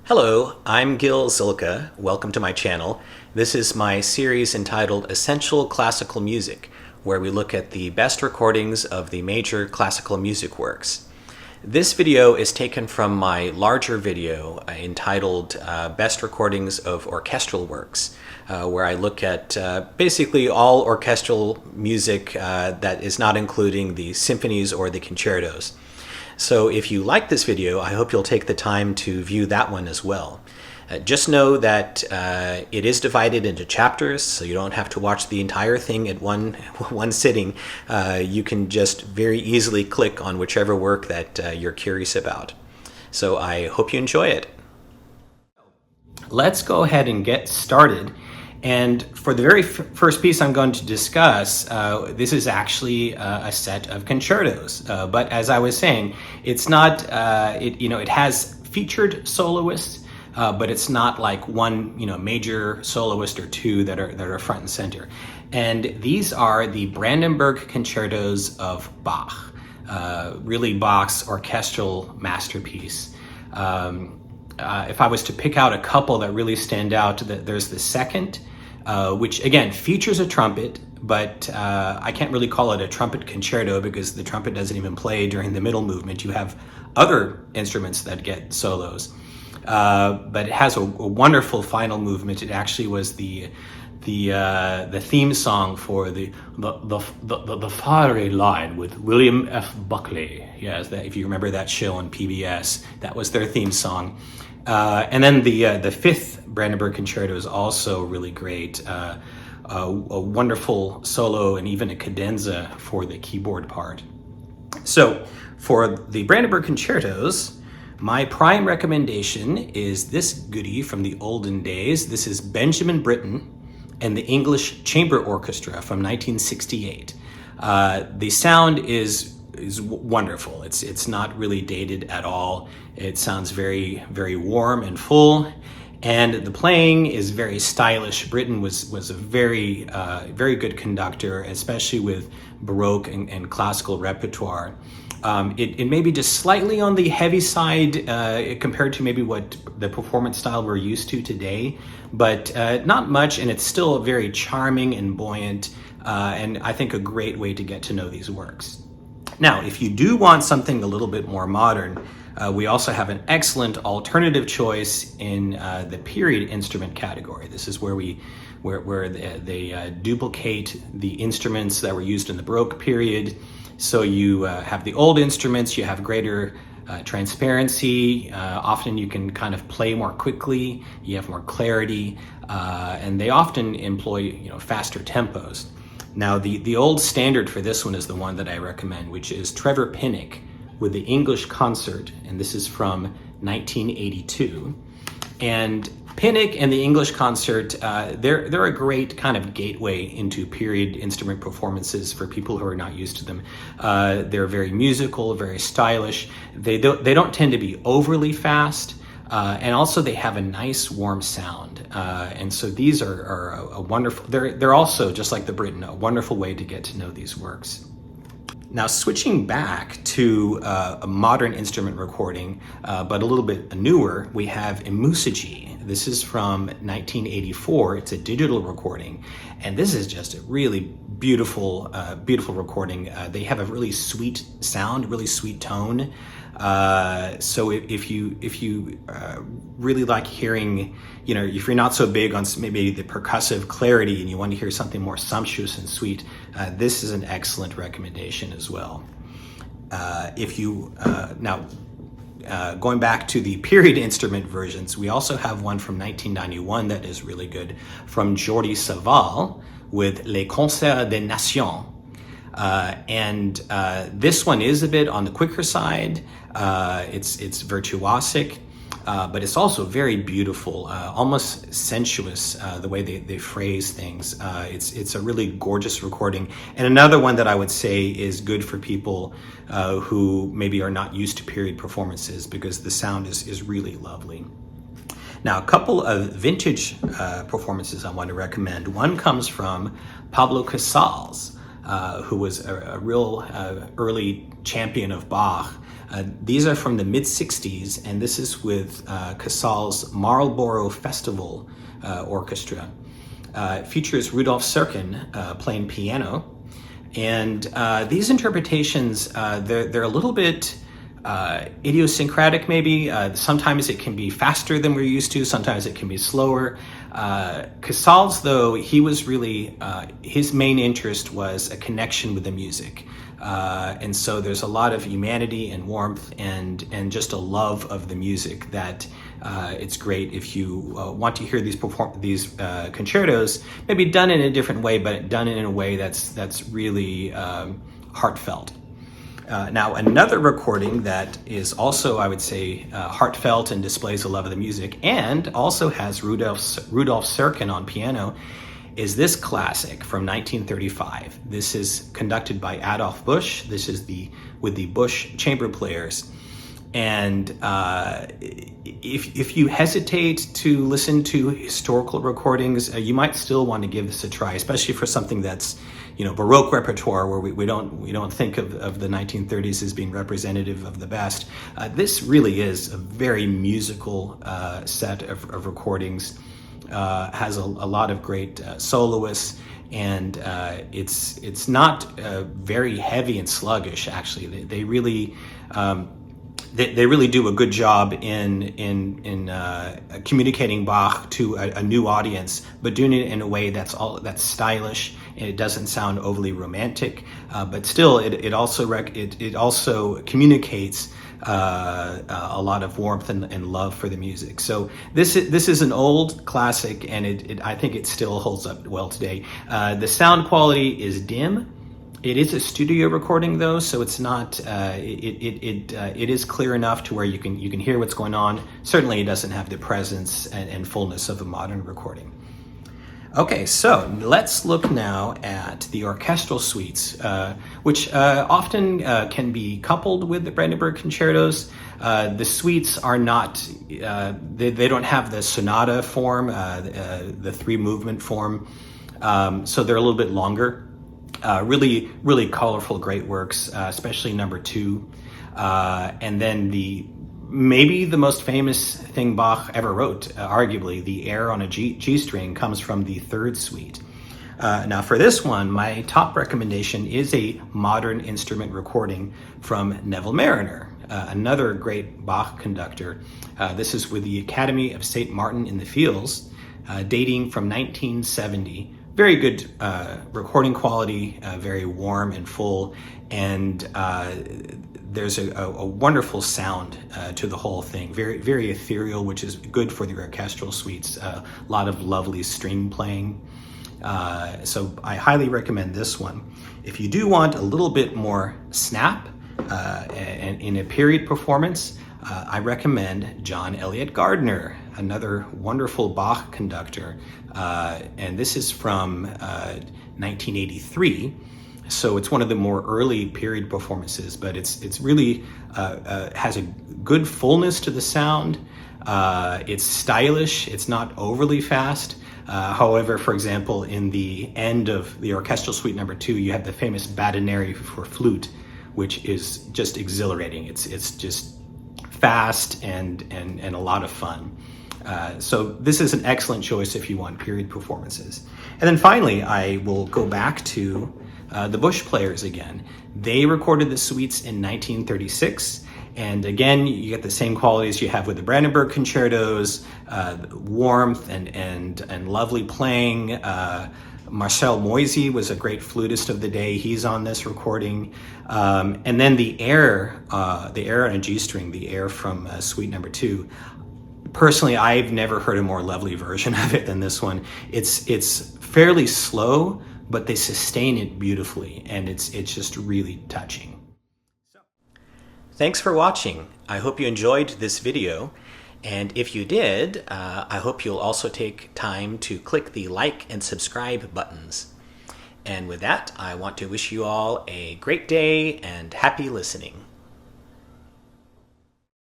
Hello, I'm Gil Zilkha. Welcome to my channel. This is my series entitled Essential Classical Music, where we look at the best recordings of the major classical music works. This video is taken from my larger video entitled Best Recordings of Orchestral Works, where I look at basically all orchestral music that is not including the symphonies or the concertos. So if you like this video, I hope you'll take the time to view that one as well. Just know that it is divided into chapters, so you don't have to watch the entire thing at one sitting. You can just very easily click on whichever work that you're curious about. So I hope you enjoy it. Let's go ahead and get started. And for the very first piece I'm going to discuss, this is actually a set of concertos. But as I was saying, it's not, it has featured soloists, but it's not like one, major soloist or two that are front and center. And these are the Brandenburg Concertos of Bach, really Bach's orchestral masterpiece. If I was to pick out a couple that really stand out, there's the second, which again features a trumpet, but I can't really call it a trumpet concerto because the trumpet doesn't even play during the middle movement. You have other instruments that get solos, but it has a wonderful final movement. It actually was the theme song for the Fiery Line with William F. Buckley. Yes, if you remember that show on PBS, that was their theme song. And then the fifth Brandenburg Concerto is also really great. A wonderful solo and even a cadenza for the keyboard part. So for the Brandenburg Concertos, my prime recommendation is this goodie from the olden days. This is Benjamin Britten and the English Chamber Orchestra from 1968. The sound is wonderful. It's not really dated at all. It sounds very, very warm and full, and the playing is very stylish. Britten was a very, very good conductor, especially with Baroque and classical repertoire. It may be just slightly on the heavy side compared to maybe what the performance style we're used to today, but not much, and it's still very charming and buoyant, and I think a great way to get to know these works. Now, if you do want something a little bit more modern, we also have an excellent alternative choice in the period instrument category. This is where they duplicate the instruments that were used in the Baroque period. So you have the old instruments, you have greater transparency. Often you can kind of play more quickly, you have more clarity, and they often employ faster tempos. Now, the old standard for this one is the one that I recommend, which is Trevor Pinnock with the English Concert, and this is from 1982. And Pinnock and the English Concert, they're a great kind of gateway into period instrument performances for people who are not used to them. They're very musical, very stylish. They don't tend to be overly fast. And also they have a nice warm sound. And so these are a wonderful, they're also, just like the Britten, a wonderful way to get to know these works. Now, switching back to a modern instrument recording, but a little bit newer, we have I Musici. This is from 1984. It's a digital recording, and this is just a really beautiful, beautiful recording. They have a really sweet sound, really sweet tone. So if you really like hearing, if you're not so big on maybe the percussive clarity and you want to hear something more sumptuous and sweet, this is an excellent recommendation as well. Going back to the period instrument versions, we also have one from 1991 that is really good from Jordi Savall with Les Concerts des Nations. This one is a bit on the quicker side. It's virtuosic, but it's also very beautiful, almost sensuous, the way they phrase things. It's a really gorgeous recording. And another one that I would say is good for people who maybe are not used to period performances, because the sound is really lovely. Now, a couple of vintage performances I want to recommend. One comes from Pablo Casals. who was a real early champion of Bach. These are from the mid-60s, and this is with Casals' Marlborough Festival Orchestra. It features Rudolf Serkin playing piano. And these interpretations, they're a little bit idiosyncratic maybe. Sometimes it can be faster than we're used to, sometimes it can be slower. Casals, though, he was really, his main interest was a connection with the music. And so there's a lot of humanity and warmth and just a love of the music that it's great if you want to hear these concertos, maybe done in a different way, but done in a way that's really heartfelt. Now, another recording that is also, I would say, heartfelt and displays a love of the music, and also has Rudolf Serkin on piano, is this classic from 1935. This is conducted by Adolf Busch. This is with the Busch chamber players. And if you hesitate to listen to historical recordings, you might still want to give this a try, especially for something that's, Baroque repertoire, where we don't think of the 1930s as being representative of the best. This really is a very musical set of recordings. Has a lot of great soloists, and it's not very heavy and sluggish. Actually, they really do a good job in communicating Bach to a new audience, but doing it in a way that's stylish, and it doesn't sound overly romantic, but still it also communicates a lot of warmth and love for the music. So this is an old classic, and I think it still holds up well today. The sound quality is dim. It is a studio recording, though, so it's not. It is clear enough to where you can hear what's going on. Certainly, it doesn't have the presence and fullness of a modern recording. Okay, so let's look now at the orchestral suites, which often can be coupled with the Brandenburg Concertos. The suites are not, they don't have the sonata form, the three-movement form, so they're a little bit longer. Really, really colorful, great works, especially number 2. And then maybe the most famous thing Bach ever wrote, arguably, the air on a G string, comes from the 3rd suite. Now for this one, my top recommendation is a modern instrument recording from Neville Marriner, another great Bach conductor. This is with the Academy of St. Martin in the Fields, dating from 1970. Very good recording quality, very warm and full, and there's a wonderful sound to the whole thing. Very, very ethereal, which is good for the orchestral suites. A lot of lovely string playing. So I highly recommend this one. If you do want a little bit more snap and in a period performance, I recommend John Eliot Gardiner, another wonderful Bach conductor. And this is from 1983. So it's one of the more early period performances, but it's really has a good fullness to the sound. It's stylish. It's not overly fast. However, for example, in the end of the orchestral suite number 2, you have the famous Badineri for flute, which is just exhilarating. It's just fast and a lot of fun. So this is an excellent choice if you want period performances. And then finally, I will go back to the Busch players again. They recorded the suites in 1936. And again, you get the same qualities you have with the Brandenburg Concertos, warmth and lovely playing. Marcel Moisy was a great flutist of the day. He's on this recording. And then the air on a G string, the air from suite number 2. Personally, I've never heard a more lovely version of it than this one. It's fairly slow, but they sustain it beautifully, and it's just really touching. So, thanks for watching. I hope you enjoyed this video. And if you did, I hope you'll also take time to click the like and subscribe buttons. And with that, I want to wish you all a great day and happy listening.